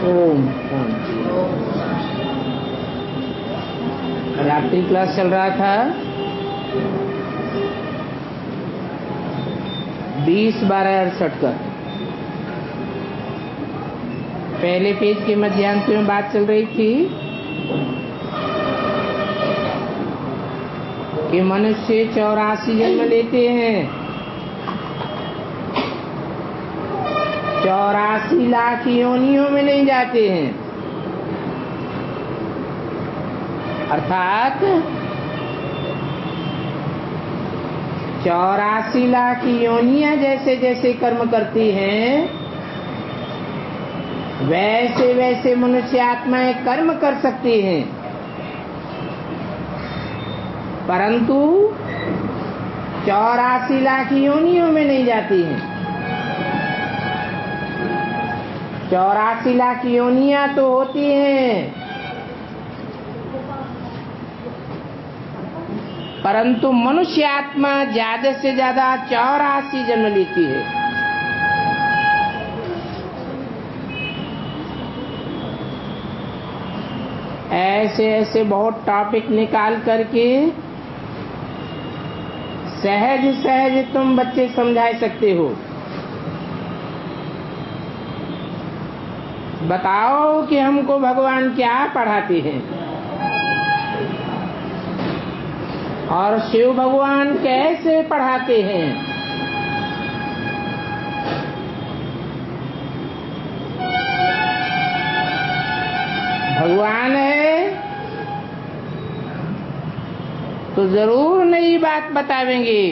ओम शांति। रात्रि क्लास चल रहा था 20/12/68 का। पहले पेज के मध्यांश में बात चल रही थी कि मनुष्य 84 जन्म लेते हैं, 84 लाख योनियों में नहीं जाते हैं। अर्थात 84 लाख योनियां जैसे जैसे कर्म करती हैं, वैसे वैसे मनुष्य आत्माएं कर्म कर सकती हैं, परंतु 84 लाख योनियों में नहीं जाती हैं। 84 लाख योनियां तो होती हैं, परंतु मनुष्य आत्मा ज्यादा से ज्यादा 84 जन्म लेती है। ऐसे ऐसे बहुत टॉपिक निकाल करके सहज सहज तुम बच्चे समझा सकते हो। बताओ कि हमको भगवान क्या पढ़ाते हैं और शिव भगवान कैसे पढ़ाते हैं। भगवान है तो जरूर नई बात बतावेंगे,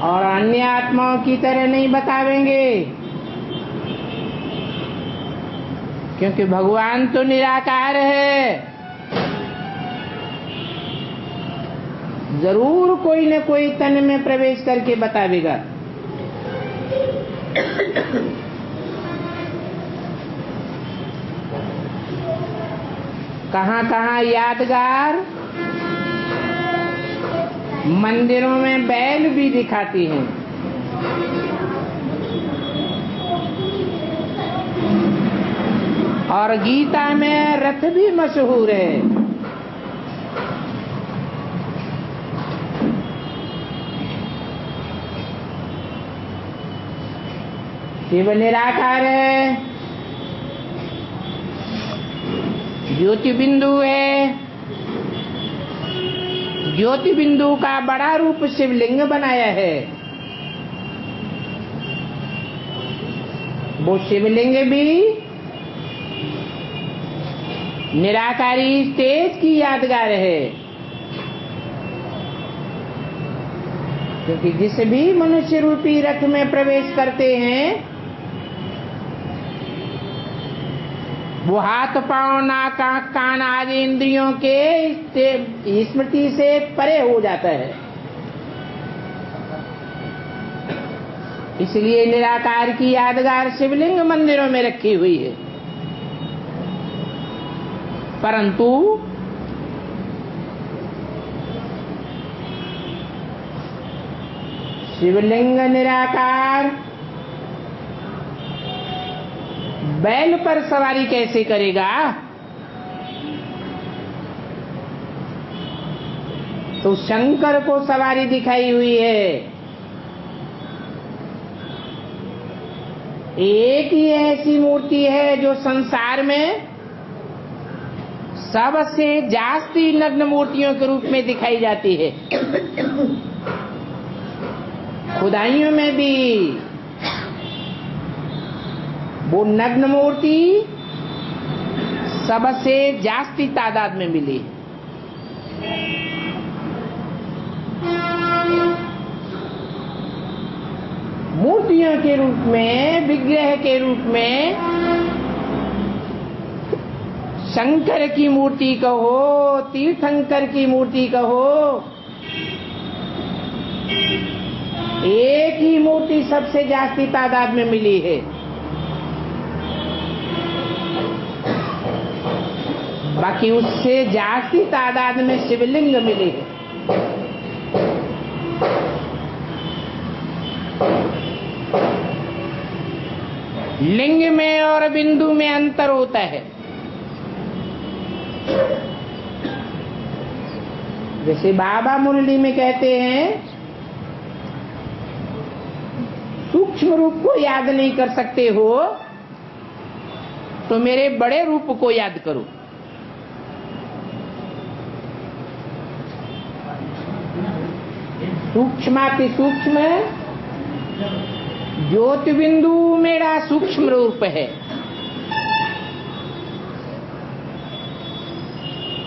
और अन्य आत्माओं की तरह नहीं बतावेंगे, क्योंकि भगवान तो निराकार है। जरूर कोई न कोई तन में प्रवेश करके बतावेगा। कहाँ कहाँ यादगार मंदिरों में बैल भी दिखाती हैं। और गीता में रथ भी मशहूर है। शिव निराकार है, ज्योति बिंदु है। ज्योति बिंदु का बड़ा रूप शिवलिंग बनाया है। वो शिवलिंग भी निराकारी स्टेज की यादगार है, क्योंकि जिस भी मनुष्य रूपी रथ में प्रवेश करते हैं, वो हाथ पांव नाक आंख कान आदि इंद्रियों के स्मृति से परे हो जाता है। इसलिए निराकार की यादगार शिवलिंग मंदिरों में रखी हुई है। परंतु शिवलिंग निराकार बैल पर सवारी कैसे करेगा? तो शंकर को सवारी दिखाई हुई है। एक ही ऐसी मूर्ति है जो संसार में सबसे जास्ती नग्न मूर्तियों के रूप में दिखाई जाती है। खुदाइयों में भी वो नग्न मूर्ति सबसे जास्ती तादाद में मिली। मूर्तियों के रूप में, विग्रह के रूप में शंकर की मूर्ति कहो, तीर्थंकर की मूर्ति कहो, एक ही मूर्ति सबसे जास्ती तादाद में मिली है। बाकी उससे जास्ती तादाद में शिवलिंग मिले हैं। लिंग में और बिंदु में अंतर होता है। जैसे बाबा मुरली में कहते हैं, सूक्ष्म रूप को याद नहीं कर सकते हो तो मेरे बड़े रूप को याद करो। सूक्ष्माति सूक्ष्म ज्योति बिंदु मेरा सूक्ष्म रूप है,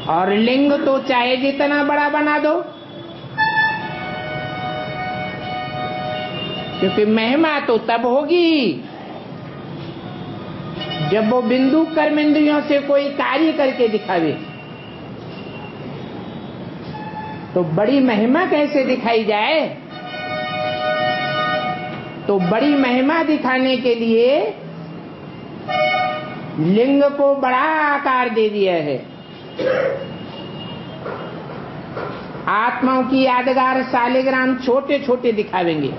और लिंग तो चाहे जितना बड़ा बना दो, क्योंकि महिमा तो तब होगी जब वो बिंदु कर्मेंद्रियों से कोई कार्य करके दिखावे। तो बड़ी महिमा कैसे दिखाई जाए? तो बड़ी महिमा दिखाने के लिए लिंग को बड़ा आकार दे दिया है। आत्माओं की यादगार शालिग्राम छोटे छोटे दिखावेंगे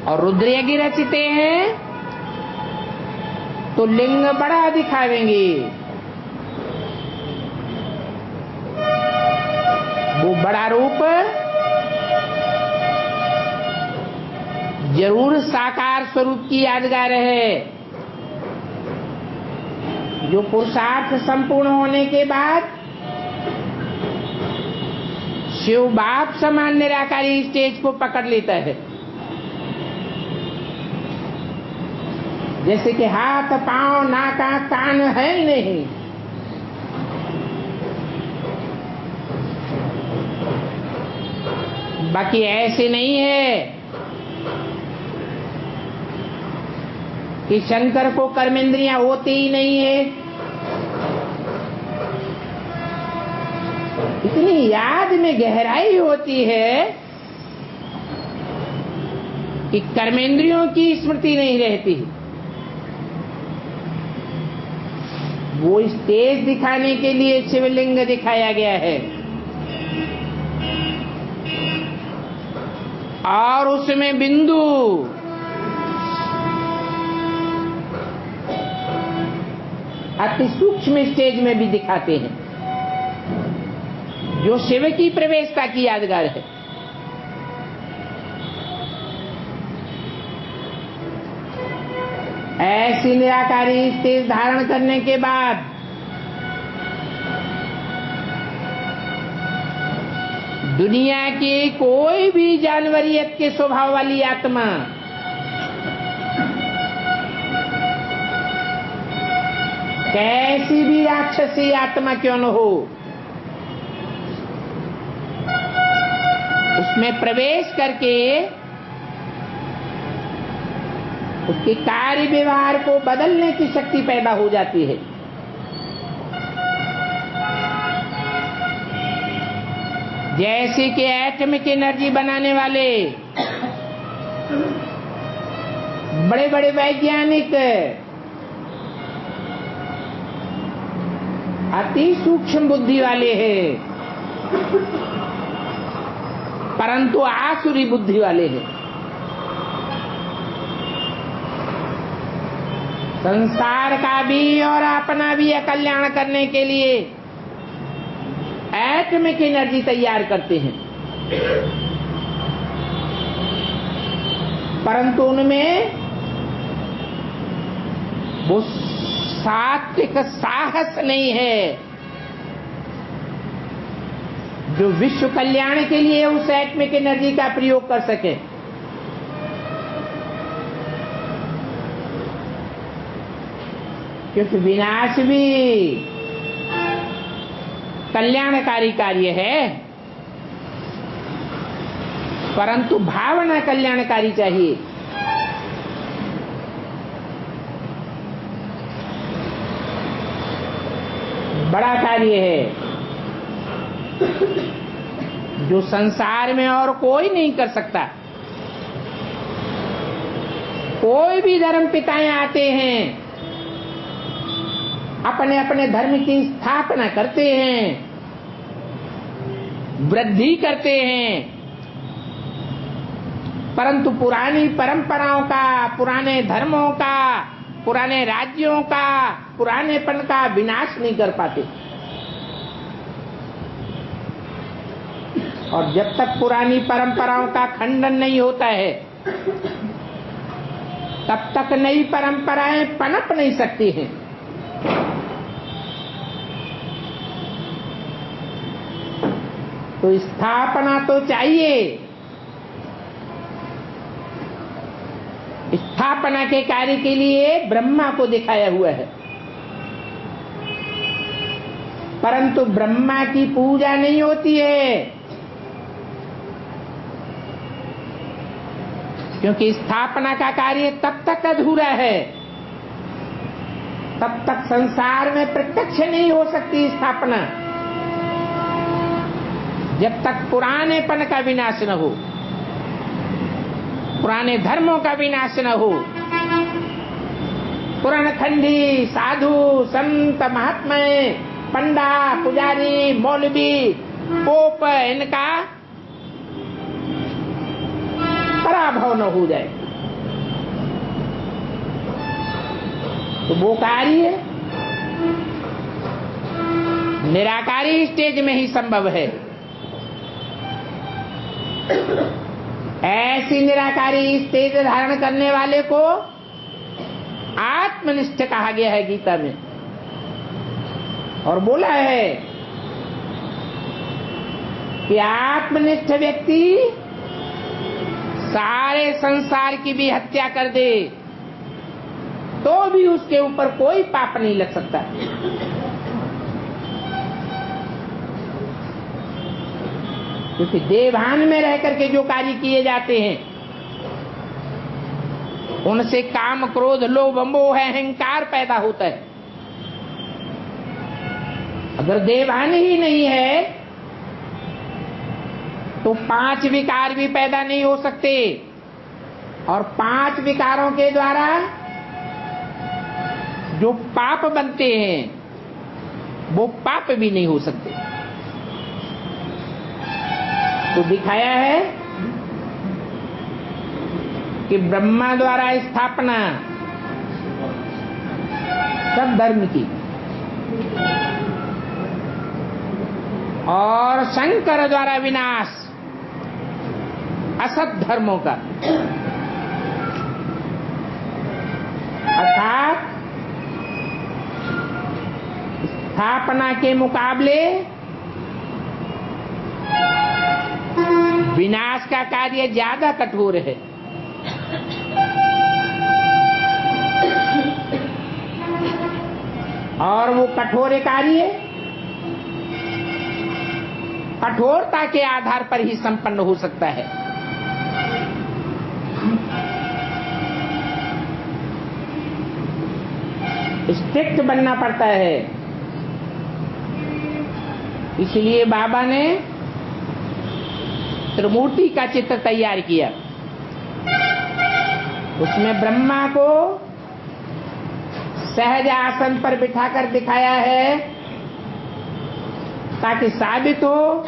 और रुद्रयज्ञ रचते हैं तो लिंग बड़ा दिखावेंगे। वो बड़ा रूप जरूर साकार स्वरूप की यादगार है, जो पुरुषार्थ संपूर्ण होने के बाद शिव बाप समान निराकारी स्टेज को पकड़ लेता है। जैसे कि हाथ पांव नाका कान है ही नहीं, बाकी ऐसे नहीं है कि शंकर को कर्मेंद्रियां होती ही नहीं है। इतनी याद में गहराई होती है कि कर्मेंद्रियों की स्मृति नहीं रहती। वो स्टेज दिखाने के लिए शिवलिंग दिखाया गया है और उसमें बिंदु अति सूक्ष्म स्टेज में भी दिखाते हैं, जो शिव की प्रवेशता की यादगार है। ऐसी निराकारी स्टेज धारण करने के बाद दुनिया की कोई भी जानवरियत के स्वभाव वाली आत्मा कैसी भी राक्षसी आत्मा क्यों न हो, उसमें प्रवेश करके उसके कार्य व्यवहार को बदलने की शक्ति पैदा हो जाती है। जैसे कि एटमिक एनर्जी बनाने वाले बड़े बड़े वैज्ञानिक अति सूक्ष्म बुद्धि वाले हैं, परंतु आसुरी बुद्धि वाले हैं। संसार का भी और अपना भी कल्याण करने के लिए एटमिक एनर्जी तैयार करते हैं, परंतु उनमें वो सात्विक साहस नहीं है जो विश्व कल्याण के लिए उस एटमिक एनर्जी का प्रयोग कर सके। क्योंकि विनाश भी कल्याणकारी कार्य है, परंतु भावना कल्याणकारी चाहिए। बड़ा कार्य है जो संसार में और कोई नहीं कर सकता। कोई भी धर्म पिताएं आते हैं, अपने अपने धर्म की स्थापना करते हैं, वृद्धि करते हैं, परंतु पुरानी परंपराओं का, पुराने धर्मों का, पुराने राज्यों का, पुरानेपन का विनाश नहीं कर पाते। और जब तक पुरानी परंपराओं का खंडन नहीं होता है, तब तक नई परंपराएं पनप नहीं सकती हैं। तो स्थापना तो चाहिए। स्थापना के कार्य के लिए ब्रह्मा को दिखाया हुआ है, परंतु ब्रह्मा की पूजा नहीं होती है, क्योंकि स्थापना का कार्य तब तक अधूरा है, तब तक संसार में प्रत्यक्ष नहीं हो सकती स्थापना, जब तक पुरानेपन का विनाश न हो, पुराने धर्मों का विनाश न हो। पुराणखंडी साधु संत महात्मा, पंडा पुजारी मौलवी पोप, इनका पराभव न हो जाए, तो वो कार्य निराकारी स्टेज में ही संभव है। ऐसी निराकारी स्टेज धारण करने वाले को आत्मनिष्ठ कहा गया है गीता में, और बोला है कि आत्मनिष्ठ व्यक्ति सारे संसार की भी हत्या कर दे तो भी उसके ऊपर कोई पाप नहीं लग सकता। क्योंकि देवभान में रह करके जो कार्य किए जाते हैं, उनसे काम क्रोध लोभ मोह अहंकार पैदा होता है। अगर देवभान ही नहीं है तो 5 विकार भी पैदा नहीं हो सकते, और 5 विकारों के द्वारा जो पाप बनते हैं वो पाप भी नहीं हो सकते। तो दिखाया है कि ब्रह्मा द्वारा स्थापना सब धर्म की, और शंकर द्वारा विनाश असत धर्मों का। अर्थात स्थापना के मुकाबले विनाश का कार्य ज्यादा कठोर है। और वो कठोर कार्य कठोरता के आधार पर ही संपन्न हो सकता है। स्ट्रिक्ट बनना पड़ता है। इसलिए बाबा ने त्रिमूर्ति का चित्र तैयार किया। उसमें ब्रह्मा को सहज आसन पर बिठाकर दिखाया है, ताकि साबित हो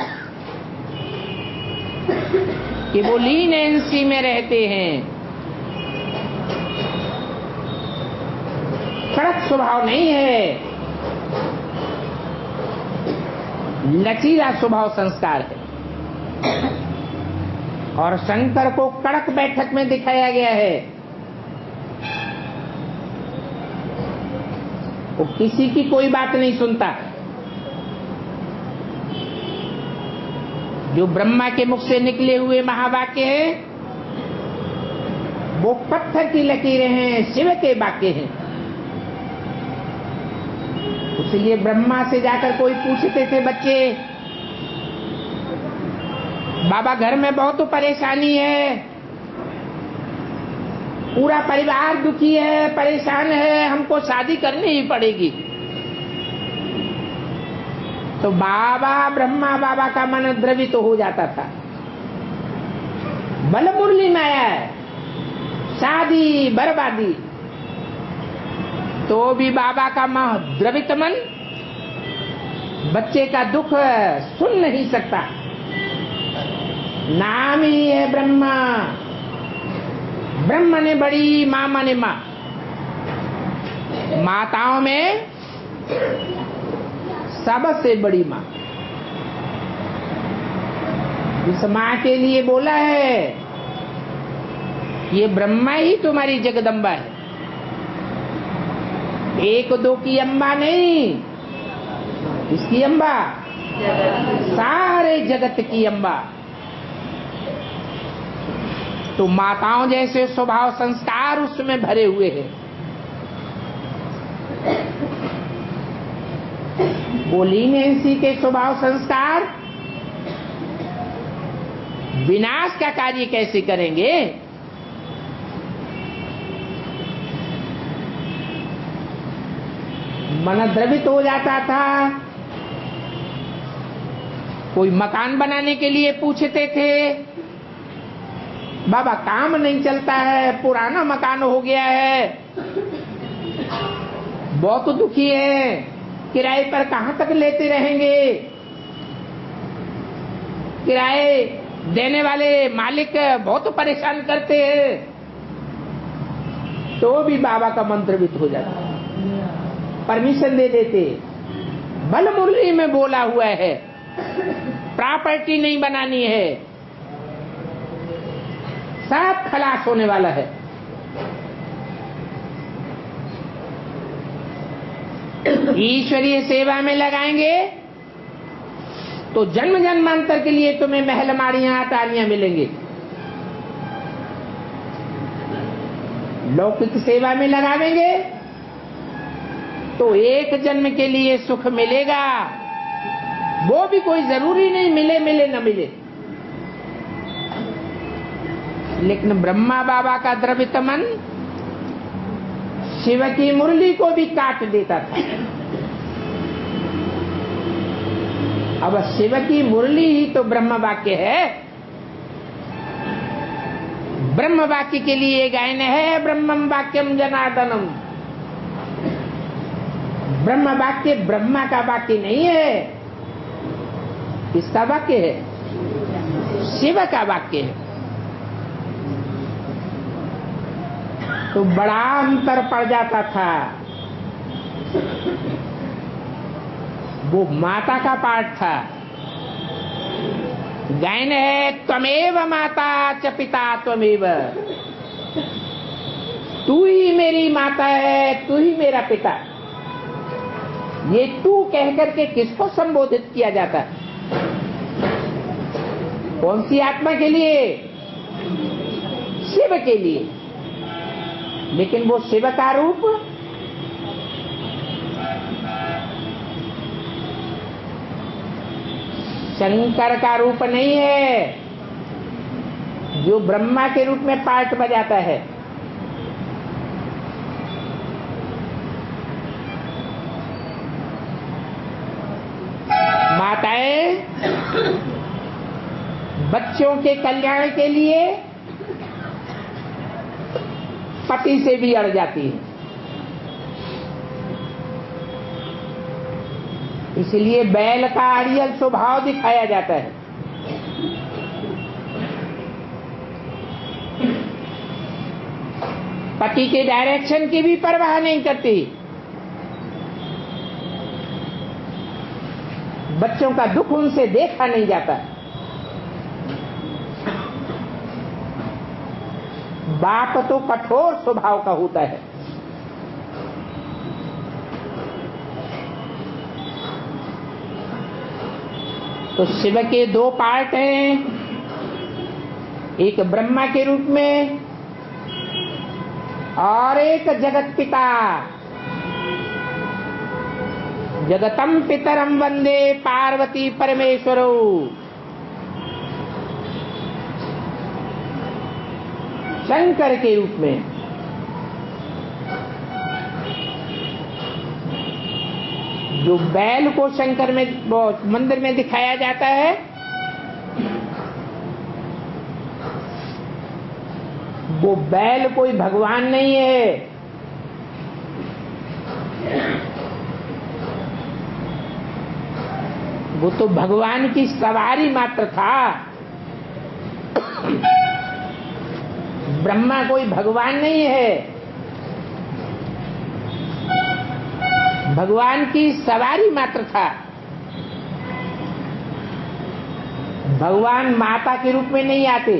कि वो लीनेंसी में रहते हैं, कड़क स्वभाव नहीं है, लचीला स्वभाव संस्कार है। और शंकर को कड़क बैठक में दिखाया गया है। वो किसी की कोई बात नहीं सुनता। जो ब्रह्मा के मुख से निकले हुए महावाक्य हैं वो पत्थर की लकीरें हैं, शिव के वाक्य हैं। इसलिए ब्रह्मा से जाकर कोई पूछते थे बच्चे, बाबा घर में बहुत परेशानी है, पूरा परिवार दुखी है, परेशान है, हमको शादी करनी ही पड़ेगी। तो ब्रह्मा बाबा का मन द्रवित तो हो जाता था। बल मुरली में आया है, शादी बर्बादी, तो भी बाबा का द्रवित मन बच्चे का दुख सुन नहीं सकता। नाम ही है ब्रह्मा, ब्रह्म माने बड़ी, माँ माने माँ। माताओं में सबसे बड़ी माँ। इस माँ के लिए बोला है, ये ब्रह्मा ही तुम्हारी जगदम्बा है, एक दो की अम्बा नहीं। किसकी अम्बा? सारे जगत की अम्बा। तो माताओं जैसे स्वभाव संस्कार उसमें भरे हुए हैं। बोली नैंसी के स्वभाव संस्कार विनाश का कार्य कैसे करेंगे? मन द्रवित हो जाता था। कोई मकान बनाने के लिए पूछते थे, बाबा काम नहीं चलता है, पुराना मकान हो गया है, बहुत दुखी है, किराए पर कहां तक लेते रहेंगे, किराए देने वाले मालिक बहुत परेशान करते हैं। तो भी बाबा का मन द्रवित हो जाता, परमिशन दे देते। बल मुरली में बोला हुआ है, प्रॉपर्टी नहीं बनानी है, सब खलास होने वाला है। ईश्वरीय सेवा में लगाएंगे तो जन्म जन्मांतर के लिए तुम्हें महल माड़ियां अटारियां मिलेंगे। लौकिक सेवा में लगावेंगे तो एक जन्म के लिए सुख मिलेगा, वो भी कोई जरूरी नहीं मिले मिले न मिले। लेकिन ब्रह्मा बाबा का द्रवित मन शिव की मुरली को भी काट देता था। अब शिव की मुरली ही तो ब्रह्म वाक्य है। ब्रह्म वाक्य के लिए गायन है, ब्रह्मम वाक्यम जनार्दनम। ब्रह्म वाक्य ब्रह्मा का वाक्य नहीं है, किसका वाक्य है? शिव का वाक्य है। तो बड़ा अंतर पड़ जाता था। वो माता का पाठ था। गायन है, त्वमेव माता च पिता त्वमेव। तू ही मेरी माता है, तू ही मेरा पिता। ये तू कह करके किसको संबोधित किया जाता है? कौन सी आत्मा के लिए? शिव के लिए। लेकिन वो शिव का रूप शंकर का रूप नहीं है, जो ब्रह्मा के रूप में पार्ट बजाता है। माताएं बच्चों के कल्याण के लिए पति से भी अड़ जाती है। इसलिए बैल का अड़ियल स्वभाव दिखाया जाता है। पति के डायरेक्शन की भी परवाह नहीं करती। बच्चों का दुख उनसे देखा नहीं जाता। बाप तो कठोर स्वभाव का होता है। तो शिव के दो पार्ट हैं, एक ब्रह्मा के रूप में और एक जगत पिता। जगतम पितरम वंदे पार्वती परमेश्वरो। शंकर के रूप में। जो बैल को शंकर में मंदिर में दिखाया जाता है, वो बैल कोई भगवान नहीं है। वो तो भगवान की सवारी मात्र था। ब्रह्मा कोई भगवान नहीं है, भगवान की सवारी मात्र था। भगवान माता के रूप में नहीं आते,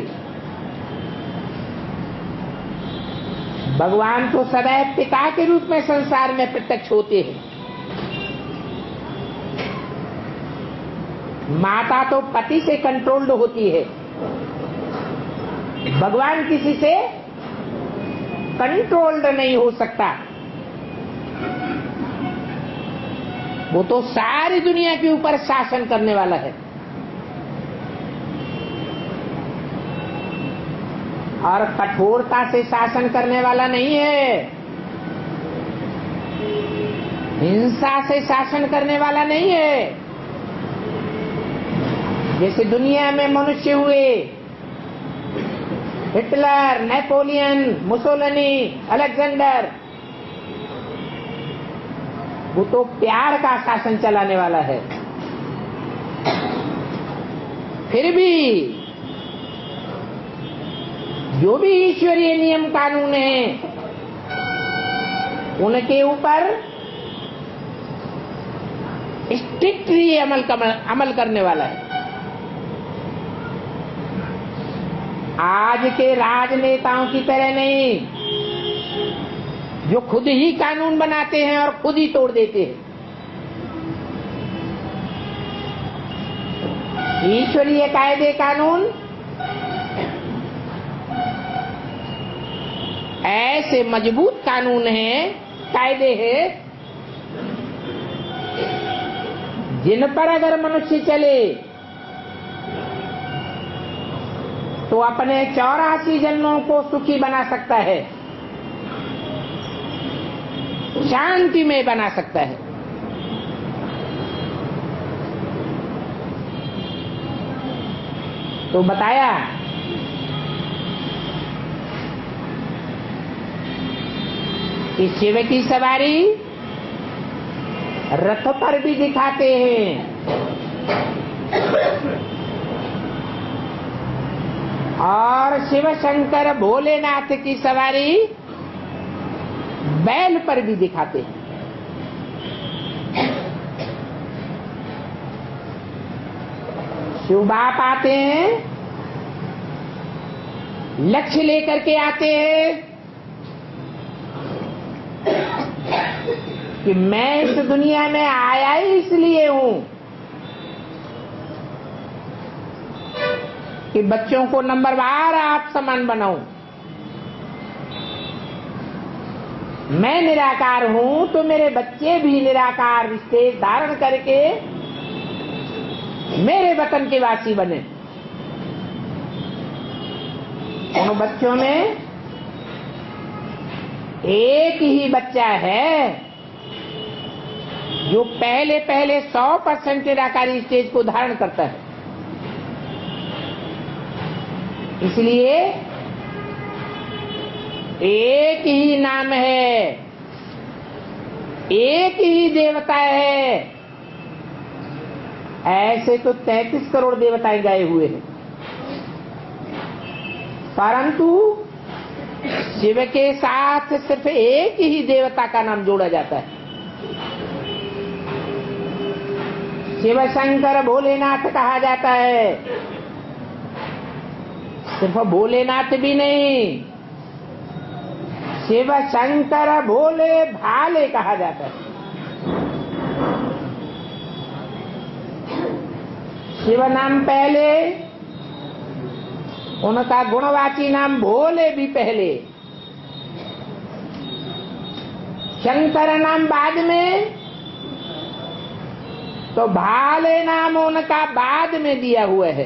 भगवान तो सदैव पिता के रूप में संसार में प्रत्यक्ष होते हैं। माता तो पति से कंट्रोल्ड होती है, भगवान किसी से कंट्रोल्ड नहीं हो सकता। वो तो सारी दुनिया के ऊपर शासन करने वाला है और कठोरता से शासन करने वाला नहीं है, हिंसा से शासन करने वाला नहीं है। जैसे दुनिया में मनुष्य हुए, हिटलर, नेपोलियन, मुसोलिनी, अलेक्जेंडर, वो तो प्यार का शासन चलाने वाला है। फिर भी जो भी ईश्वरीय नियम कानून है उनके ऊपर स्ट्रिक्टली अमल करने वाला है। आज के राजनेताओं की तरह नहीं, जो खुद ही कानून बनाते हैं और खुद ही तोड़ देते हैं। ईश्वरीय कायदे कानून ऐसे मजबूत कानून हैं, कायदे हैं, जिन पर अगर मनुष्य चले तो अपने 84 जन्मों को सुखी बना सकता है, शांति में बना सकता है। तो बताया कि शिव की सवारी रथ पर भी दिखाते हैं और शिव शंकर भोलेनाथ की सवारी बैल पर भी दिखाते हैं। शिव बाप आते हैं, लक्ष्य लेकर के आते हैं कि मैं इस दुनिया में आया ही इसलिए हूं कि बच्चों को नंबरवार आप समान बनाऊं। मैं निराकार हूं तो मेरे बच्चे भी निराकार रिश्ते धारण करके मेरे वतन के वासी बने। उन बच्चों में एक ही बच्चा है जो पहले 100% निराकारी स्टेज को धारण करता है। इसलिए एक ही नाम है, एक ही देवता है। ऐसे तो 33 करोड़ देवताएं गए हुए हैं, परंतु शिव के साथ सिर्फ एक ही देवता का नाम जोड़ा जाता है। शिव शंकर भोलेनाथ कहा जाता है। सिर्फ भोलेनाथ भी नहीं, शिव शंकर भोले भाले कहा जाता है। शिव नाम पहले, उनका गुणवाची नाम भोले भी पहले, शंकर नाम बाद में, तो भाले नाम उनका बाद में दिया हुआ है।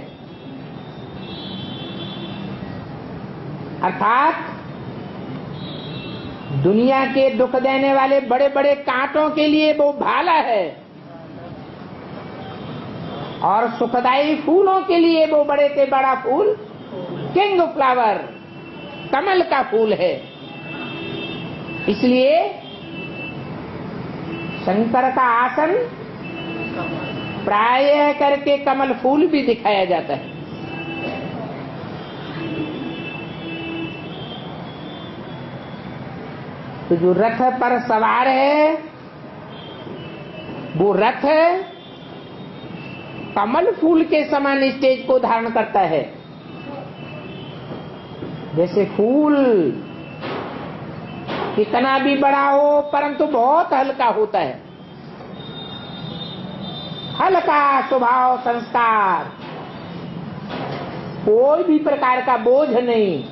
अर्थात दुनिया के दुख देने वाले बड़े बड़े कांटों के लिए वो भाला है और सुखदायी फूलों के लिए वो बड़े से बड़ा फूल किंग फ्लावर, कमल का फूल है। इसलिए शंकर का आसन प्राय करके कमल फूल भी दिखाया जाता है। तो जो रथ पर सवार है वो रथ कमल फूल के समान स्टेज को धारण करता है। जैसे फूल कितना भी बड़ा हो परंतु बहुत हल्का होता है, हल्का स्वभाव संस्कार, कोई भी प्रकार का बोझ नहीं।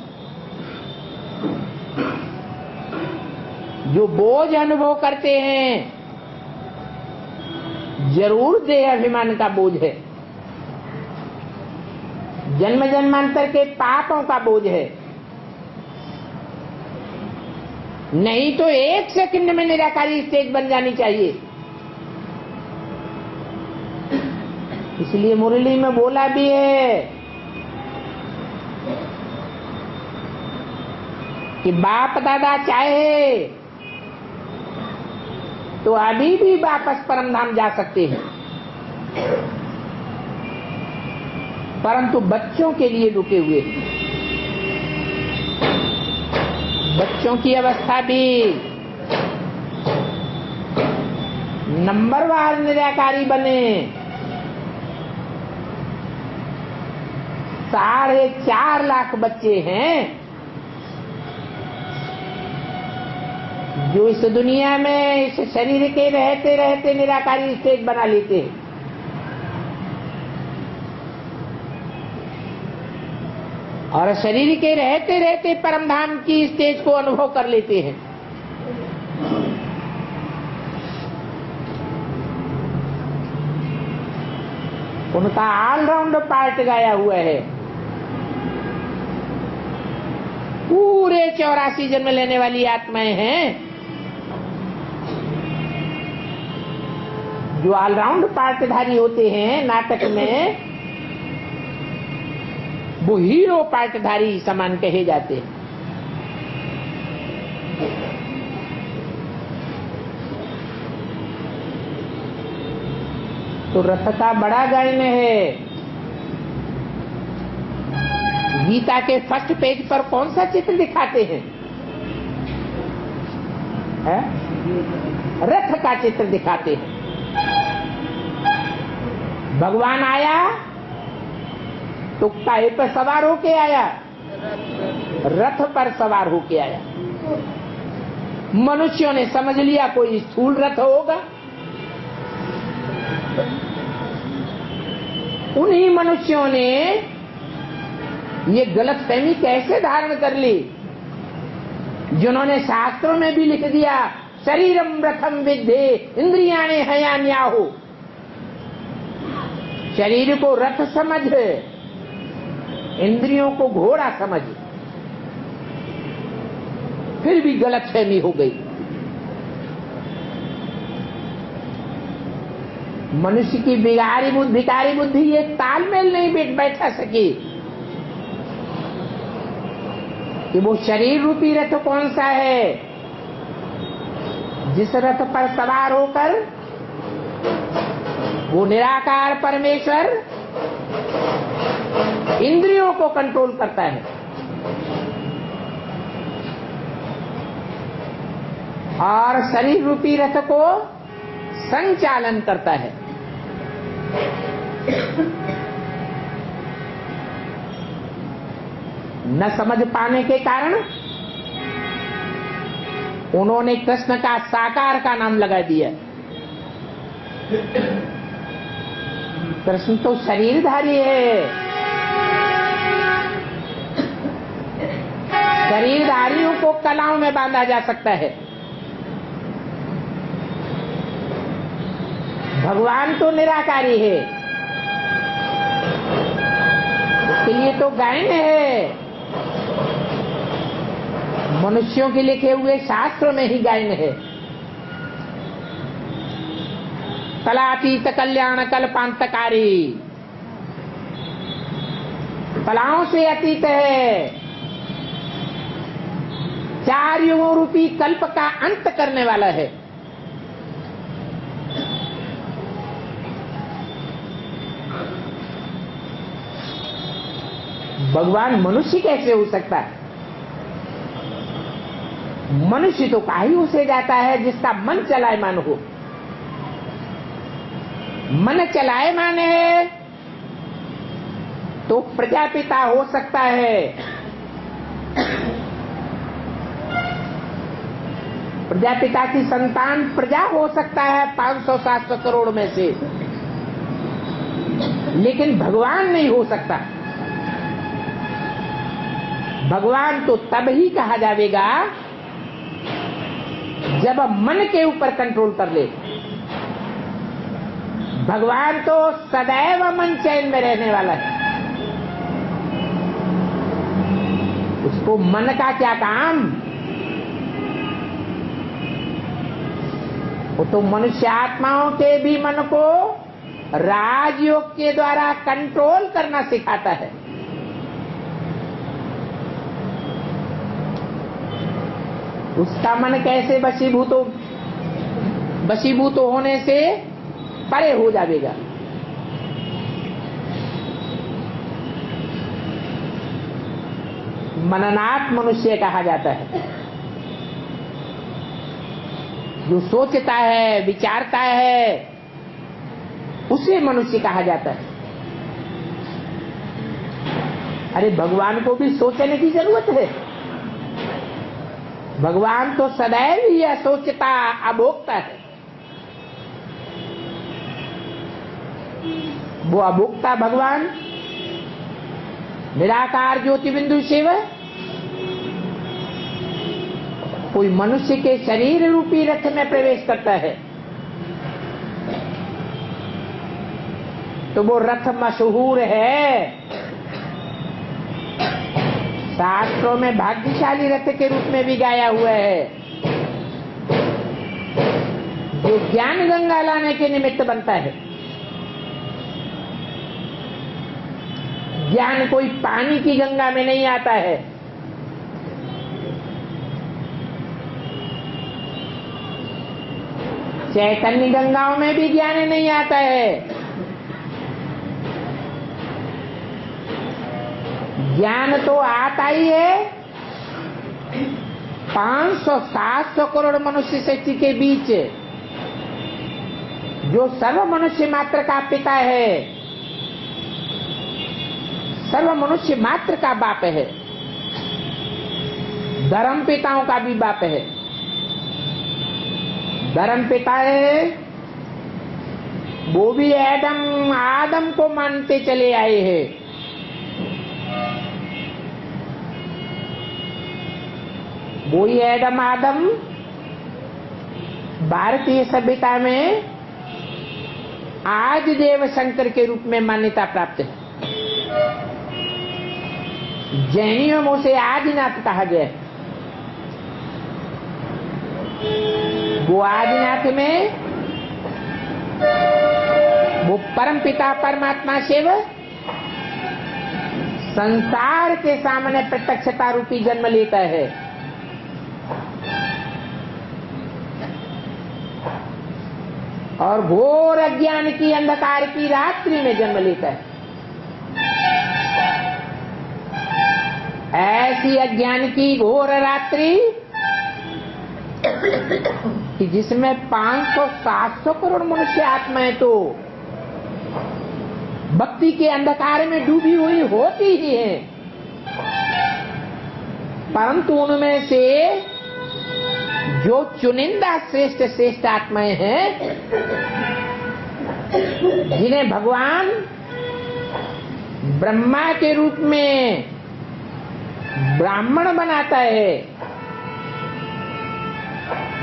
जो बोझ अनुभव करते हैं जरूर देह अभिमान का बोझ है, जन्म जन्मांतर के पापों का बोझ है, नहीं तो एक सेकंड में निराकारी स्टेज बन जानी चाहिए। इसलिए मुरली में बोला भी है कि बाप दादा चाहे तो अभी भी वापस परमधाम जा सकते हैं, परंतु बच्चों के लिए रुके हुए हैं। बच्चों की अवस्था भी नंबरवार निराकारी बने। 4.5 लाख बच्चे हैं जो इस दुनिया में इस शरीर के रहते रहते निराकारी स्टेज बना लेते हैं। और शरीर के रहते रहते परमधाम की स्टेज को अनुभव कर लेते हैं। उनका ऑलराउंड पार्ट गाया हुआ है। पूरे 84 जन्म लेने वाली आत्माएं हैं जो ऑलराउंड पार्टधारी होते हैं नाटक में, वो हीरो पार्टधारी समान कहे जाते हैं। तो रथ का बड़ा गायन है। गीता के फर्स्ट पेज पर कौन सा चित्र दिखाते हैं? है? रथ का चित्र दिखाते हैं। भगवान आया तो काहे पर सवार होके आया? रथ पर सवार होके आया। मनुष्यों ने समझ लिया कोई स्थूल रथ होगा। उन्हीं मनुष्यों ने ये गलतफहमी कैसे धारण कर ली, जिन्होंने शास्त्रों में भी लिख दिया शरीरम रथम विद्धे इंद्रियाणि हयान्याहु। शरीर को रथ समझ, इंद्रियों को घोड़ा समझ। फिर भी गलतफहमी हो गई। मनुष्य की भिखारी बुद्धि ये तालमेल नहीं बैठा सकी कि वो शरीर रूपी रथ कौन सा है जिस रथ पर सवार होकर वो निराकार परमेश्वर इंद्रियों को कंट्रोल करता है और शरीर रूपी रथ को संचालन करता है। न समझ पाने के कारण उन्होंने कृष्ण का साकार का नाम लगा दिया। कृष्ण तो शरीरधारी है। शरीरधारियों को कलाओं में बांधा जा सकता है, भगवान तो निराकारी है। उसके लिए तो गायन है। मनुष्यों के लिखे हुए शास्त्रों में ही गायन है। कलातीत कल्याण कल्पांतकारी, कलाओं से अतीत है। 4 युगों रूपी कल्प का अंत करने वाला है। भगवान मनुष्य कैसे हो सकता है? मनुष्य तो काहे उसे जाता है जिसका मन चलायमान हो। मन चलायमान है तो प्रजापिता हो सकता है, प्रजापिता की संतान प्रजा हो सकता है 500-700 करोड़ में से, लेकिन भगवान नहीं हो सकता। भगवान तो तब ही कहा जाएगा जब मन के ऊपर कंट्रोल कर ले। भगवान तो सदैव मन चैन में रहने वाला है, उसको मन का क्या काम। वो तो मनुष्य आत्माओं के भी मन को राजयोग के द्वारा कंट्रोल करना सिखाता है। उसका मन कैसे वशीभूत होने से परे हो जाएगा। मननात् मनुष्य कहा जाता है, जो सोचता है विचारता है उसे मनुष्य कहा जाता है। अरे भगवान को भी सोचने की जरूरत है। भगवान तो सदैव ही असोचता अभोक्ता है। वो अभोक्ता भगवान निराकार ज्योति बिंदु शिव कोई मनुष्य के शरीर रूपी रथ में प्रवेश करता है तो वो रथ मशहूर है, शास्त्रों में भाग्यशाली रथ के रूप में भी गाया हुआ है, जो ज्ञान गंगा लाने के निमित्त बनता है। ज्ञान कोई पानी की गंगा में नहीं आता है, चैतन्य गंगाओं में भी ज्ञान नहीं आता है। ज्ञान तो आता ही है 500-700 करोड़ मनुष्य शक्ति के बीच, जो सर्व मनुष्य मात्र का पिता है, सर्व मनुष्य मात्र का बाप है, धर्म पिताओं का भी बाप है। धर्म पिता है वो भी आदम को मानते चले आए हैं। वही आदम भारतीय सभ्यता में आज देव शंकर के रूप में मान्यता प्राप्त है। जैनियों में उसे आदिनाथ कहा गया। वो आदिनाथ में वो परम पिता परमात्मा शिव संसार के सामने प्रत्यक्षता रूपी जन्म लेता है। और घोर अज्ञान की अंधकार की रात्रि में जन्म लेता है। ऐसी अज्ञान की घोर रात्रि कि जिसमें 500-700 करोड़ मनुष्य आत्माएं तो भक्ति के अंधकार में डूबी हुई होती ही है, परंतु उनमें से जो चुनिंदा श्रेष्ठ आत्माएं हैं, जिन्हें भगवान ब्रह्मा के रूप में ब्राह्मण बनाता है,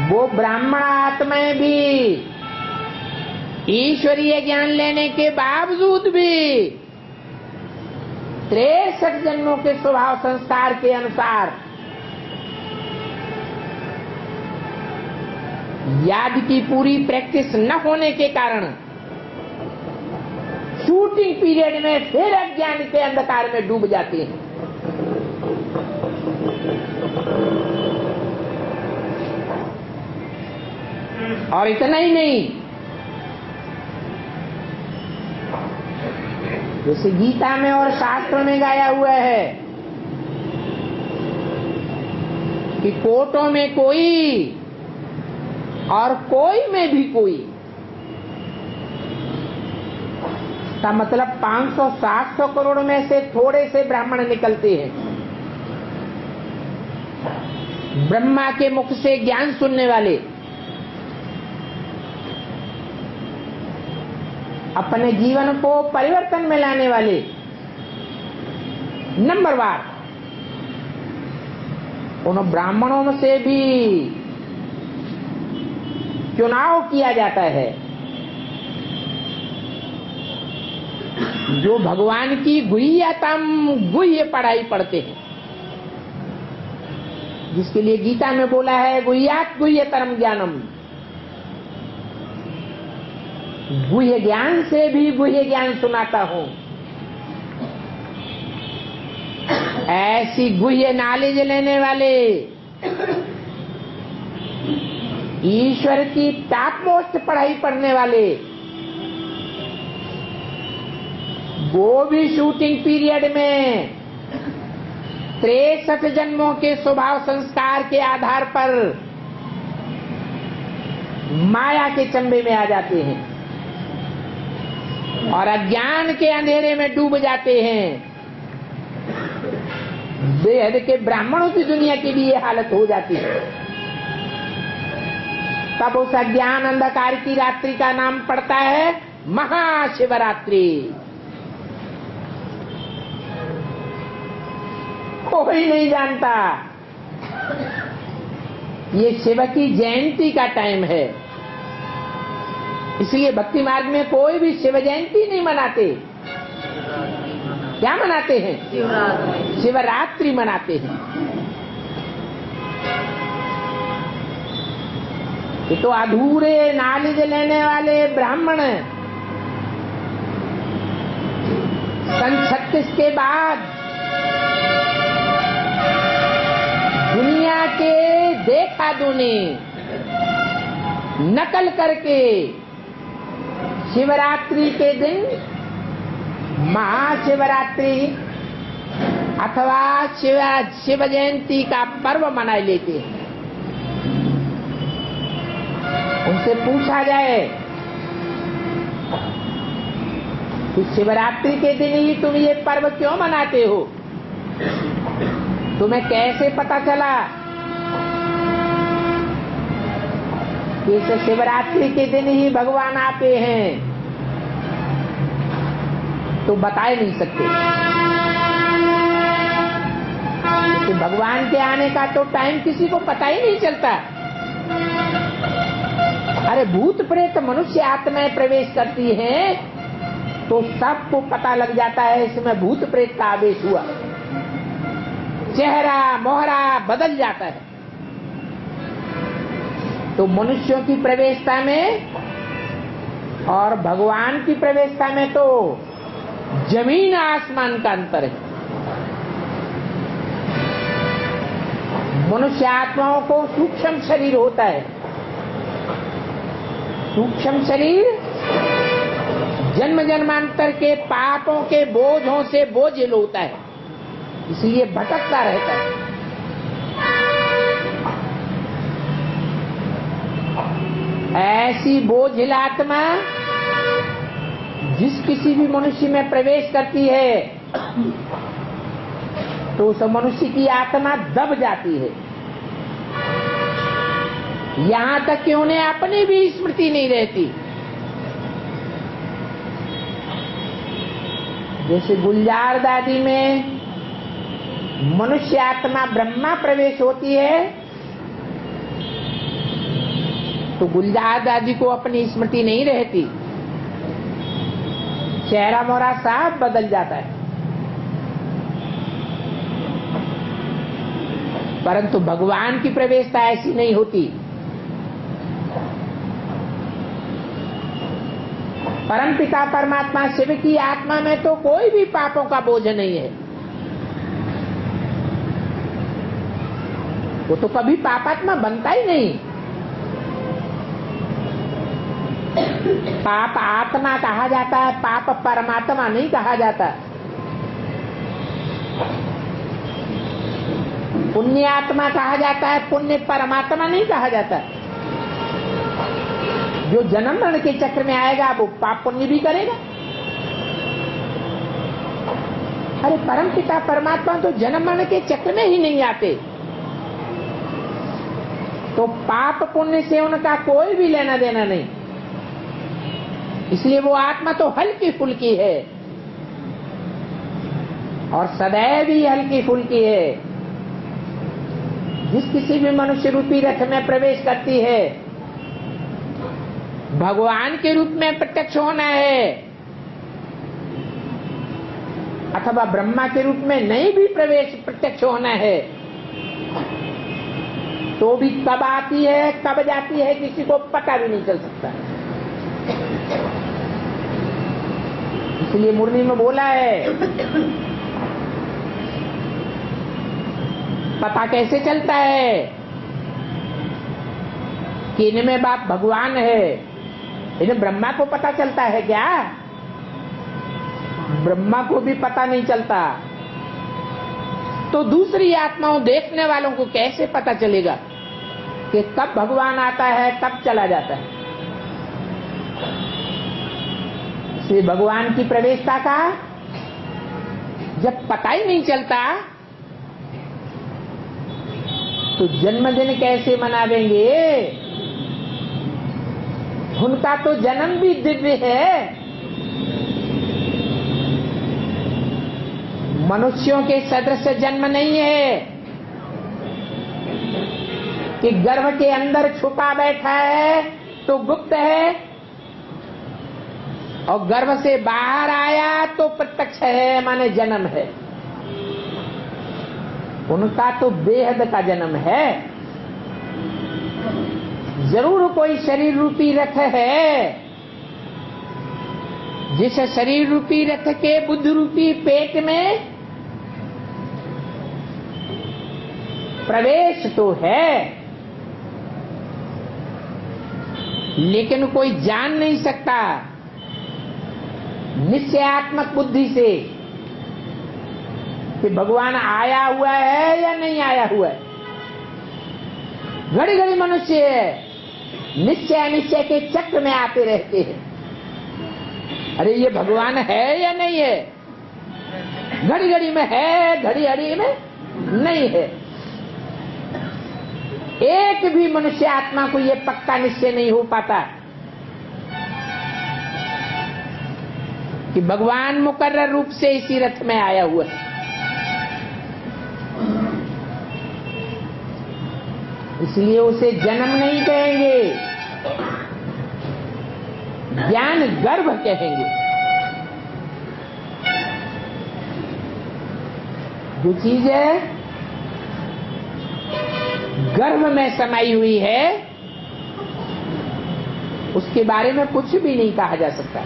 वो ब्राह्मण आत्माएं भी ईश्वरीय ज्ञान लेने के बावजूद भी 63 जन्मों के स्वभाव संस्कार के अनुसार याद की पूरी प्रैक्टिस न होने के कारण शूटिंग पीरियड में फिर अज्ञान के अंधकार में डूब जाती हैं। और इतना ही नहीं, जैसे गीता में और शास्त्र में गाया हुआ है कि कोटों में कोई और कोई में भी कोई, का मतलब 500-700 करोड़ में से थोड़े से ब्राह्मण निकलते हैं। ब्रह्मा के मुख से ज्ञान सुनने वाले, अपने जीवन को परिवर्तन में लाने वाले, नंबरवार उन ब्राह्मणों में से भी चुनाव किया जाता है जो भगवान की गुह्यतम गुह्य पढ़ाई पढ़ते हैं, जिसके लिए गीता में बोला है गुह्यात गुह्यतरम ज्ञानम, गुह्य ज्ञान से भी गुह्य ज्ञान सुनाता हूं। ऐसी गुह्य नॉलेज लेने वाले, ईश्वर की टॉप मोस्ट पढ़ाई पढ़ने वाले, वो भी शूटिंग पीरियड में 63 जन्मों के स्वभाव संस्कार के आधार पर माया के चंबे में आ जाते हैं और अज्ञान के अंधेरे में डूब जाते हैं। बेहद के ब्राह्मणों की दुनिया की भी ये हालत हो जाती है। तब उस अज्ञान अंधकार की रात्रि का नाम पड़ता है महाशिवरात्रि। कोई नहीं जानता ये शिव की जयंती का टाइम है, इसलिए भक्ति मार्ग में कोई भी शिव जयंती नहीं मनाते। क्या मनाते हैं? शिवरात्रि मनाते हैं। ये तो अधूरे नॉलेज लेने वाले ब्राह्मण सन 36 के बाद दुनिया के देखा दुनी नकल करके शिवरात्रि के दिन महाशिवरात्रि अथवा शिव जयंती का पर्व मना लेते हैं। उनसे पूछा जाए कि शिवरात्रि के दिन ही तुम ये पर्व क्यों मनाते हो, तुम्हें कैसे पता चला कि इस शिवरात्रि के दिन ही भगवान आते हैं? तो बता ही नहीं सकते कि भगवान के आने का तो टाइम किसी को पता ही नहीं चलता। अरे भूत प्रेत मनुष्य आत्माएं प्रवेश करती हैं तो सबको पता लग जाता है इसमें भूत प्रेत का आवेश हुआ, चेहरा मोहरा बदल जाता है। तो मनुष्यों की प्रवेशता में और भगवान की प्रवेशता में तो जमीन आसमान का अंतर है। मनुष्य आत्माओं को सूक्ष्म शरीर होता है, सूक्ष्म शरीर जन्म जन्मांतर के पापों के बोझों से बोझिल होता है, इसलिए भटकता रहता है। ऐसी बोझिल आत्मा जिस किसी भी मनुष्य में प्रवेश करती है तो उस मनुष्य की आत्मा दब जाती है, यहां तक कि उन्हें अपनी भी स्मृति नहीं रहती। जैसे गुलजार दादी में मनुष्य आत्मा ब्रह्मा प्रवेश होती है तो गुलजार दादी को अपनी स्मृति नहीं रहती, चेहरा मोहरा साफ बदल जाता है। परंतु भगवान की प्रवेशता ऐसी नहीं होती। परमपिता परमात्मा शिव की आत्मा में तो कोई भी पापों का बोझ नहीं है, वो तो कभी पापात्मा बनता ही नहीं। पाप आत्मा कहा जाता है, पाप परमात्मा नहीं कहा जाता। पुण्य आत्मा कहा जाता है, पुण्य परमात्मा नहीं कहा जाता। जो जन्म मरण के चक्र में आएगा वो पाप पुण्य भी करेगा। अरे परम पिता परमात्मा तो जन्म मरण के चक्र में ही नहीं आते, तो पाप पुण्य से उनका कोई भी लेना देना नहीं। इसलिए वो आत्मा तो हल्की फुल्की है और सदैव ही हल्की फुल्की है। जिस किसी भी मनुष्य रूपी रथ में प्रवेश करती है, भगवान के रूप में प्रत्यक्ष होना है अथवा ब्रह्मा के रूप में नहीं भी प्रवेश प्रत्यक्ष होना है, तो भी कब आती है कब जाती है किसी को पता भी नहीं चल सकता। इसलिए मुरली में बोला है, पता कैसे चलता है कि इनमें बाप भगवान है। इन्हें ब्रह्मा को पता चलता है क्या? ब्रह्मा को भी पता नहीं चलता, तो दूसरी आत्माओं देखने वालों को कैसे पता चलेगा कि कब भगवान आता है कब चला जाता है? इसलिए भगवान की प्रवेशता का जब पता ही नहीं चलता तो जन्मदिन कैसे मनावेंगे? उनका तो जन्म भी दिव्य है। मनुष्यों के सदृश जन्म नहीं है कि गर्भ के अंदर छुपा बैठा है तो गुप्त है और गर्भ से बाहर आया तो प्रत्यक्ष है, माने जन्म है। उनका तो बेहद का जन्म है। जरूर कोई शरीर रूपी रथ है, जिस शरीर रूपी रथ के बुद्ध रूपी पेट में प्रवेश तो है, लेकिन कोई जान नहीं सकता निश्चयात्मक बुद्धि से कि भगवान आया हुआ है या नहीं आया हुआ है। घड़ी घड़ी मनुष्य निश्चय निश्चय के चक्र में आते रहते हैं। अरे ये भगवान है या नहीं है? घड़ी घड़ी में है, घड़ी घड़ी में नहीं है। एक भी मनुष्य आत्मा को ये पक्का निश्चय नहीं हो पाता कि भगवान मुकर्रर रूप से इसी रथ में आया हुआ है। इसलिए उसे जन्म नहीं कहेंगे, ज्ञान गर्भ कहेंगे। जो चीज है गर्भ में समाई हुई है उसके बारे में कुछ भी नहीं कहा जा सकता।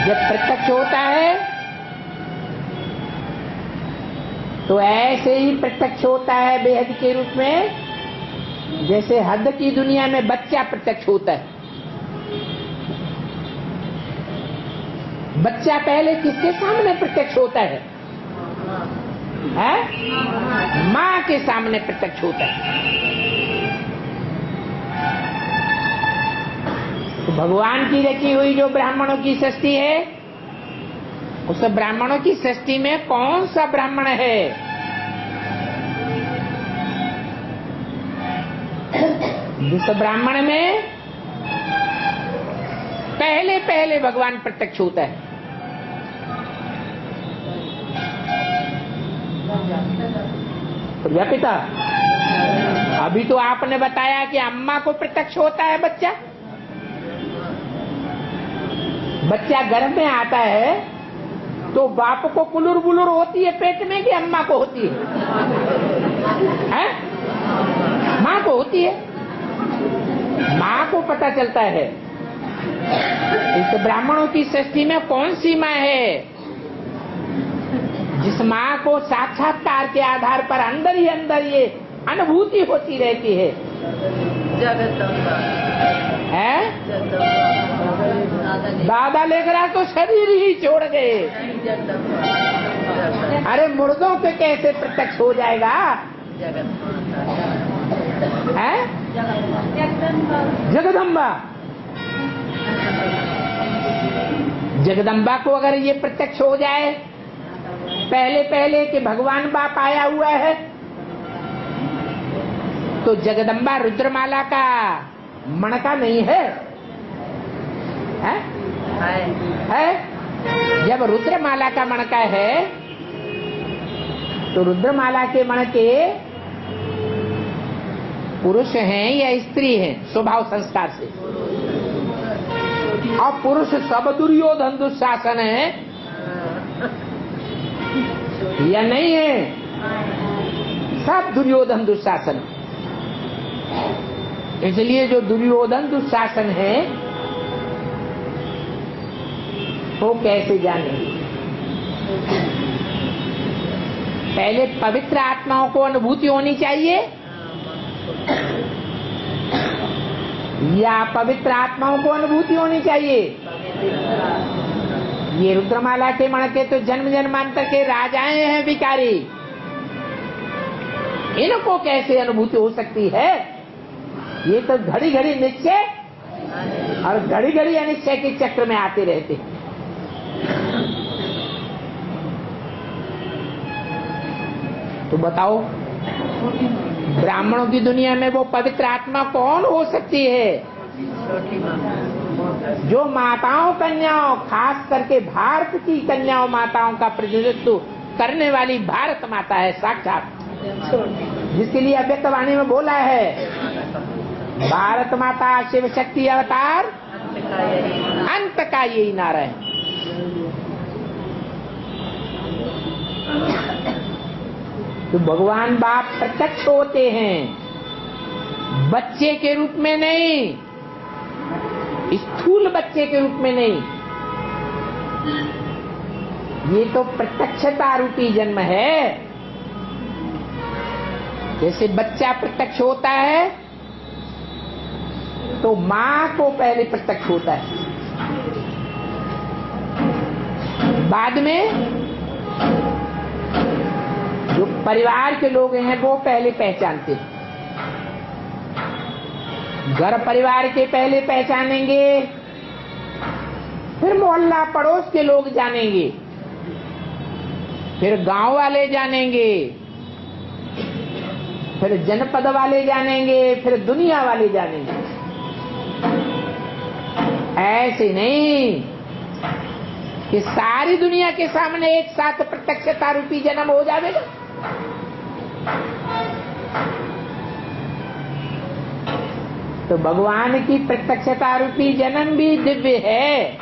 जब प्रत्यक्ष होता है तो ऐसे ही प्रत्यक्ष होता है बेहद के रूप में, जैसे हद की दुनिया में बच्चा प्रत्यक्ष होता है। बच्चा पहले किसके सामने प्रत्यक्ष होता है? माँ के सामने प्रत्यक्ष होता है। तो भगवान की रची हुई जो ब्राह्मणों की सृष्टि है, उस ब्राह्मणों की सृष्टि में कौन सा ब्राह्मण है जिस ब्राह्मण में पहले पहले भगवान प्रत्यक्ष होता है? प्रजापिता। अभी तो आपने बताया कि अम्मा को प्रत्यक्ष होता है बच्चा। बच्चा गर्भ में आता है तो बाप को कुलुर बुलुर होती है पेट में कि अम्मा को होती है? माँ को होती है। माँ को पता चलता है। इस ब्राह्मणों की सृष्टि में कौन सी माँ है जिस माँ को साक्षात्कार के आधार पर अंदर ही अंदर ये अनुभूति होती रहती है जगदम्बा है। जगदम्बा दादा लेकर तो शरीर ही छोड़ गए। जगदम्बा अरे मुर्दों पे कैसे प्रत्यक्ष हो जाएगा? है जगदम्बा। जगदम्बा को अगर ये प्रत्यक्ष हो जाए पहले पहले कि भगवान बाप आया हुआ है, तो जगदम्बा रुद्रमाला का मणका नहीं है? है? जब रुद्रमाला का मणका है तो रुद्रमाला के मणके पुरुष हैं या स्त्री हैं स्वभाव संस्कार से? और पुरुष सब दुर्योधन दुशासन है या नहीं है? सब दुर्योधन दुशासन। इसलिए जो दुर्योधन दुशासन है वो कैसे जाने? पहले पवित्र आत्माओं को अनुभूति होनी चाहिए या पवित्र आत्माओं को अनुभूति होनी चाहिए? ये रुद्रमाला के मणके तो जन्म जन्मांतर के राजाएं हैं भिखारी, इनको कैसे अनुभूति हो सकती है? ये तो घड़ी घड़ी निश्चय और घड़ी घड़ी अनिश्चय के चक्र में आते रहते हैं। तो बताओ ब्राह्मणों की दुनिया में वो पवित्र आत्मा कौन हो सकती है? जो माताओं कन्याओं, खास करके भारत की कन्याओं माताओं का प्रतिनिधित्व करने वाली भारत माता है साक्षात, जिसके लिए अव्यक्तवाणी में बोला है भारत माता शिव शक्ति अवतार अंत का यही नारा है। तो भगवान बाप प्रत्यक्ष होते हैं, बच्चे के रूप में नहीं, स्थूल बच्चे के रूप में नहीं। ये तो प्रत्यक्षता रूपी जन्म है। जैसे बच्चा प्रत्यक्ष होता है तो मां को पहले प्रत्यक्ष होता है, बाद में जो परिवार के लोग हैं वो पहले पहचानते हैं। घर परिवार के पहले पहचानेंगे, फिर मोहल्ला पड़ोस के लोग जानेंगे, फिर गांव वाले जानेंगे, फिर जनपद वाले जानेंगे, फिर दुनिया वाले जानेंगे। ऐसे नहीं कि सारी दुनिया के सामने एक साथ प्रत्यक्षता रूपी जन्म हो जाएगा। तो भगवान की प्रत्यक्षता रूपी जन्म भी दिव्य है,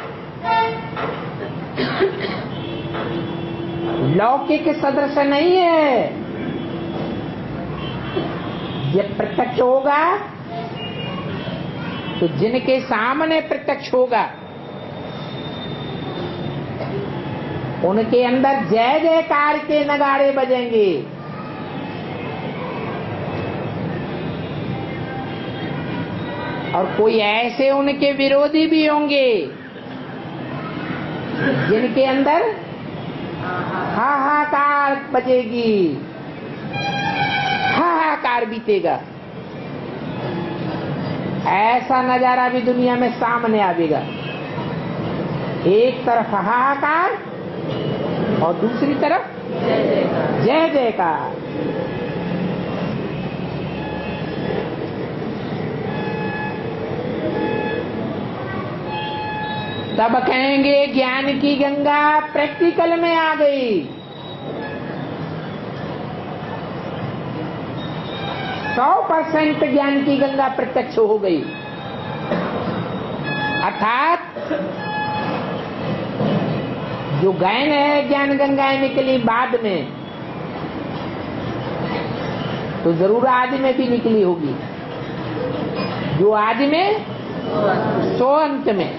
लौकिक सदृश नहीं है। जब प्रत्यक्ष होगा तो जिनके सामने प्रत्यक्ष होगा उनके अंदर जय जयकार के नगाड़े बजेंगे। और कोई ऐसे उनके विरोधी भी होंगे जिनके अंदर हाहाकार बजेगी, हाहाकार बीतेगा। ऐसा नजारा भी दुनिया में सामने आवेगा। एक तरफ हाहाकार और दूसरी तरफ जय जयकार। तब कहेंगे ज्ञान की गंगा प्रैक्टिकल में आ गई। 100% ज्ञान की गंगा प्रत्यक्ष हो गई। अर्थात जो गैन है ज्ञान गंगाएं निकली बाद में, तो जरूर आदि में भी निकली होगी। जो आदि में सो अंत में।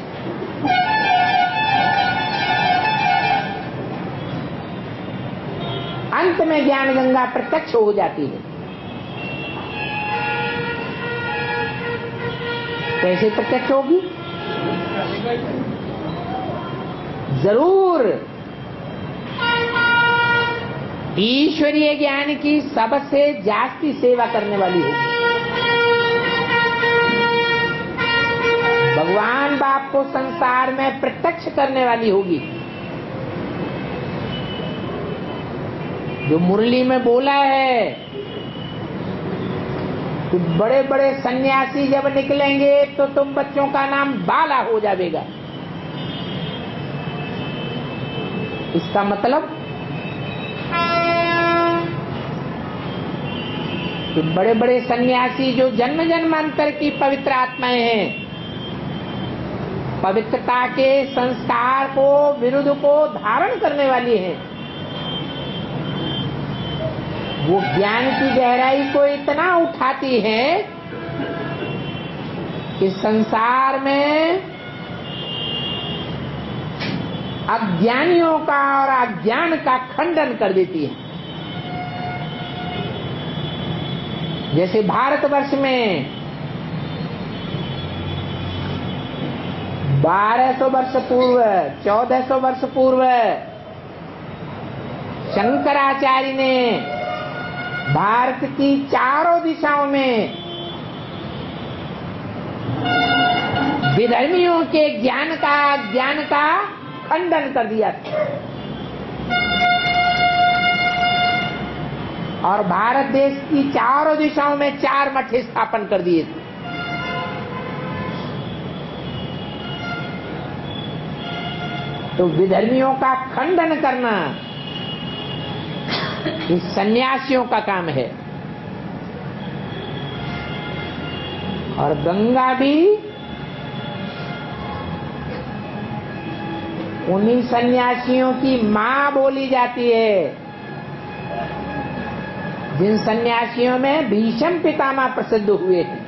अंत में ज्ञान गंगा प्रत्यक्ष हो जाती है। कैसे प्रत्यक्ष होगी? जरूर ईश्वरीय ज्ञान की सबसे जास्ती सेवा करने वाली होगी। भगवान बाप को संसार में प्रत्यक्ष करने वाली होगी। जो मुरली में बोला है कि बड़े बड़े सन्यासी जब निकलेंगे तो तुम बच्चों का नाम बाला हो जाएगा। इसका मतलब कि बड़े बड़े सन्यासी जो जन्म जन्मांतर की पवित्र आत्माएं हैं, पवित्रता के संस्कार को विरुद्ध को धारण करने वाली हैं, वो ज्ञान की गहराई को इतना उठाती है कि संसार में अज्ञानियों का और अज्ञान का खंडन कर देती है। जैसे भारतवर्ष में 1200 वर्ष पूर्व, 1400 वर्ष पूर्व शंकराचार्य ने भारत की चारों दिशाओं में विधर्मियों के ज्ञान का खंडन कर दिया था और भारत देश की चारों दिशाओं में 4 मठ स्थापन कर दिए थे। तो विधर्मियों का खंडन करना ये सन्यासियों का काम है। और गंगा भी उन्हीं सन्यासियों की मां बोली जाती है, जिन सन्यासियों में भीष्म पितामह प्रसिद्ध हुए थे।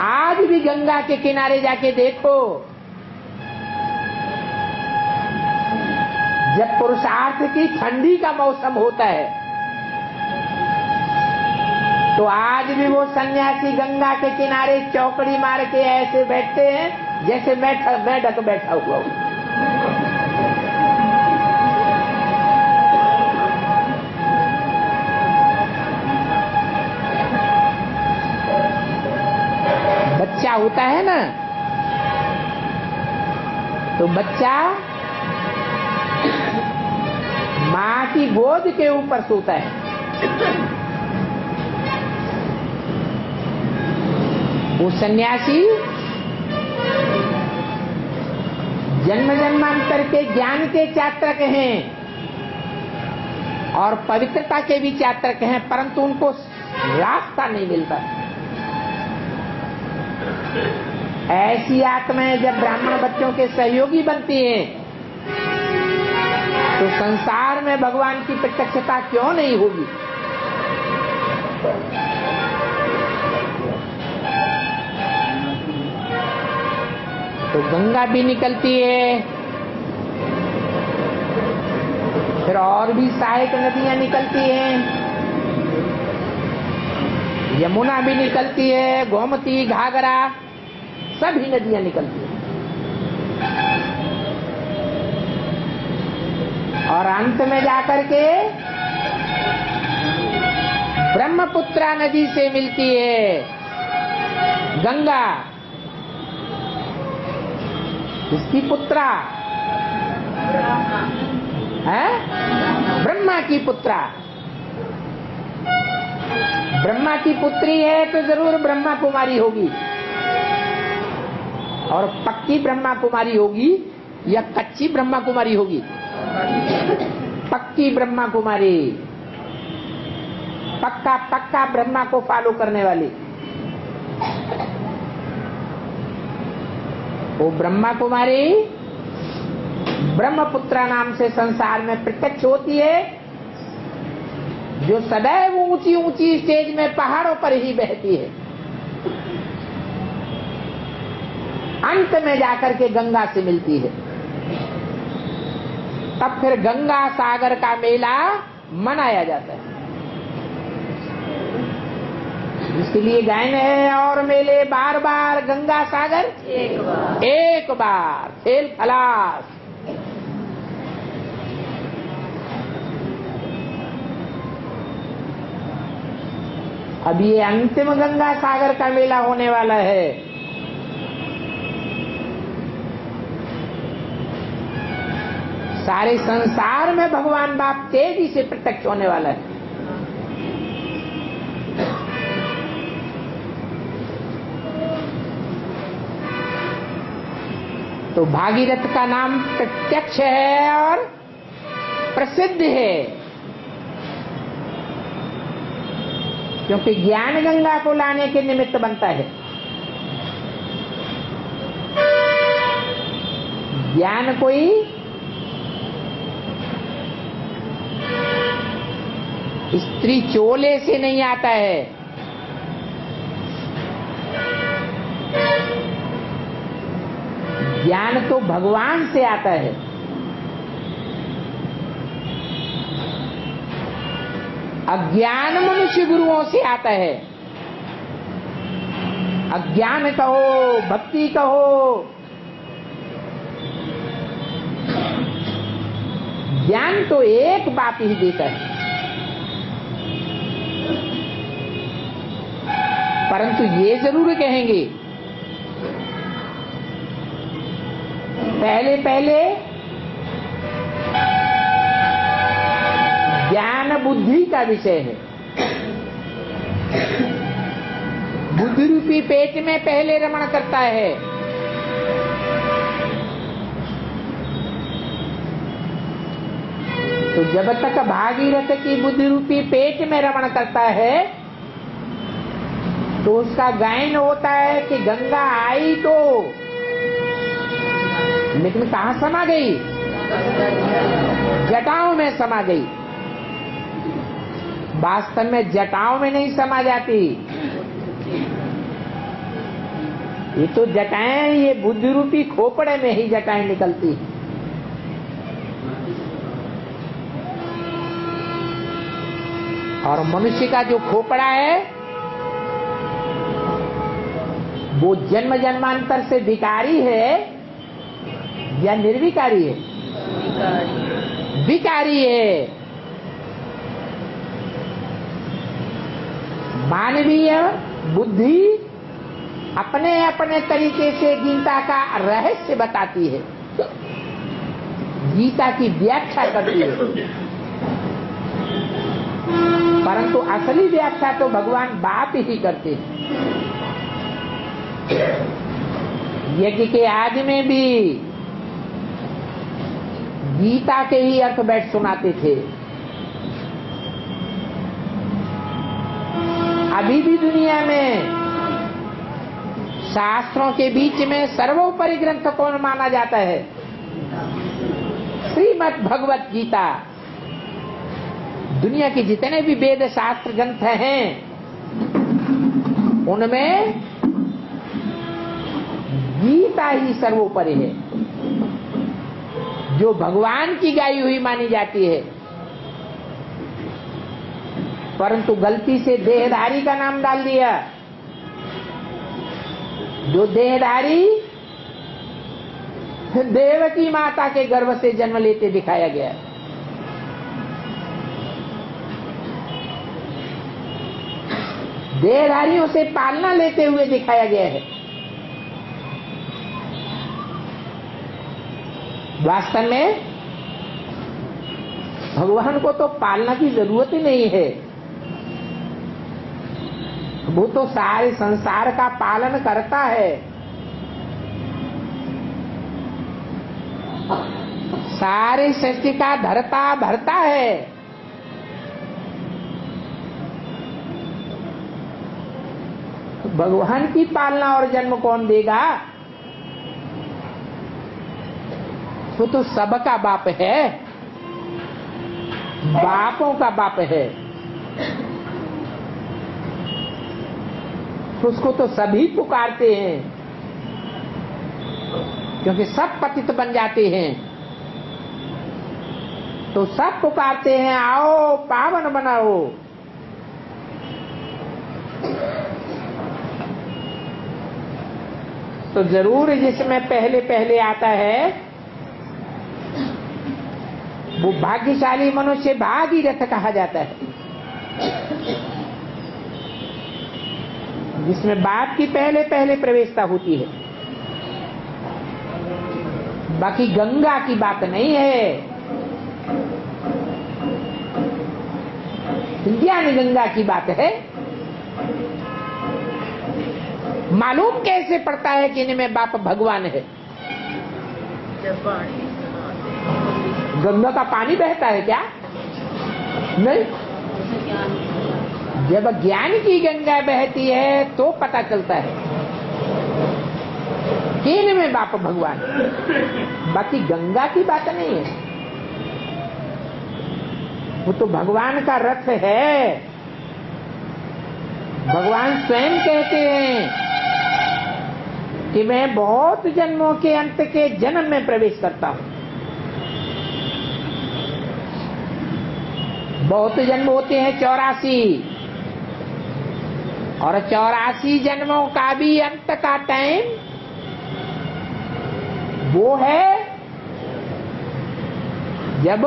आज भी गंगा के किनारे जाके देखो, जब पुरुषार्थ की ठंडी का मौसम होता है तो आज भी वो सन्यासी गंगा के किनारे चौकड़ी मार के ऐसे बैठते हैं जैसे मेढक बैठा हुआ हो। बच्चा होता है ना, तो बच्चा मां की गोद के ऊपर सोता है। वो सन्यासी जन्म जन्मांतर के ज्ञान के चात्रक हैं और पवित्रता के भी चात्रक हैं, परंतु उनको रास्ता नहीं मिलता। ऐसी आत्माएं जब ब्राह्मण बच्चों के सहयोगी बनती हैं तो संसार में भगवान की प्रत्यक्षता क्यों नहीं होगी? तो गंगा भी निकलती है, फिर और भी सहायक नदियां निकलती हैं, यमुना भी निकलती है, गोमती, घाघरा, सभी नदियां निकलती हैं। और अंत में जाकर के ब्रह्मपुत्रा नदी से मिलती है गंगा। किसकी पुत्रा है? ब्रह्मा की पुत्रा। ब्रह्मा की पुत्री है तो जरूर ब्रह्मा कुमारी होगी। और पक्की ब्रह्मा कुमारी होगी या कच्ची ब्रह्मा कुमारी होगी? पक्की ब्रह्मा कुमारी, पक्का ब्रह्मा को फॉलो करने वाली। वो ब्रह्मा कुमारी ब्रह्मपुत्रा नाम से संसार में प्रत्यक्ष होती है, जो सदैव ऊंची ऊंची स्टेज में पहाड़ों पर ही बहती है। अंत में जाकर के गंगा से मिलती है। तब फिर गंगा सागर का मेला मनाया जाता है। इसलिए गायन है और मेले बार बार गंगा सागर एक बार खेल खलास। अब ये अंतिम गंगा सागर का मेला होने वाला है। सारे संसार में भगवान बाप तेजी से प्रत्यक्ष होने वाला है। तो भागीरथ का नाम प्रत्यक्ष है और प्रसिद्ध है, क्योंकि ज्ञान गंगा को लाने के निमित्त बनता है। ज्ञान कोई स्त्री चोले से नहीं आता है, ज्ञान तो भगवान से आता है। अज्ञान मनुष्य गुरुओं से आता है। अज्ञान कहो, भक्ति कहो, ज्ञान तो एक बात ही देता है। परंतु ये जरूर कहेंगे, पहले पहले ज्ञान बुद्धि का विषय है। बुद्धि रूपी पेट में पहले रमण करता है। तो जब तक भागीरथ की बुद्धि रूपी पेट में रमण करता है तो उसका गायन होता है कि गंगा आई तो, लेकिन कहां समा गई? जटाओं में समा गई। वास्तव में जटाओं में नहीं समा जाती। ये तो जटाएं, ये बुद्धि रूपी खोपड़े में ही जटाएं निकलती। और मनुष्य का जो खोपड़ा है वो जन्म जन्मांतर से विकारी है या निर्विकारी है? विकारी है। मानवीय बुद्धि अपने अपने तरीके से गीता का रहस्य बताती है, गीता की व्याख्या करती है, परंतु असली व्याख्या तो भगवान बाप ही करते हैं। यज्ञ के आदि में भी गीता के ही अर्थ बैठ सुनाते थे। अभी भी दुनिया में शास्त्रों के बीच में सर्वोपरि ग्रंथ कौन माना जाता है? श्रीमद् भगवत गीता। दुनिया के जितने भी वेद शास्त्र ग्रंथ हैं उनमें गीता ही सर्वोपरि है, जो भगवान की गाई हुई मानी जाती है। परंतु गलती से देहधारी का नाम डाल दिया। जो देहधारी देवकी माता के गर्भ से जन्म लेते दिखाया गया। देहधारियों से पालना लेते हुए दिखाया गया है। वास्तव में भगवान को तो पालना की जरूरत ही नहीं है, वो तो सारे संसार का पालन करता है। सारी सृष्टि का धरता भरता है। भगवान की पालना और जन्म कौन देगा? वो तो सबका बाप है, बापों का बाप है। उसको तो सभी पुकारते हैं, क्योंकि सब पतित बन जाते हैं। तो सब पुकारते हैं, आओ पावन बनाओ। तो जरूर जिसमें पहले पहले आता है वो भाग्यशाली मनुष्य भागीरथ कहा जाता है। जिसमें बाप की पहले पहले प्रवेशता होती है। बाकी गंगा की बात नहीं है, ज्ञान गंगा की बात है। मालूम कैसे पड़ता है कि इनमें बाप भगवान है? गंगा का पानी बहता है क्या? नहीं, जब ज्ञान की गंगा बहती है तो पता चलता है कि इनमें बाप भगवान है। बाकी गंगा की बात नहीं है, वो तो भगवान का रथ है। भगवान स्वयं कहते हैं कि मैं बहुत जन्मों के अंत के जन्म में प्रवेश करता हूं। बहुत जन्म होते हैं 84, और 84 जन्मों का भी अंत का टाइम वो है जब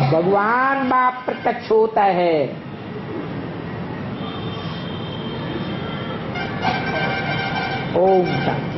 भगवान बाप प्रत्यक्ष होता है। ओम शांति।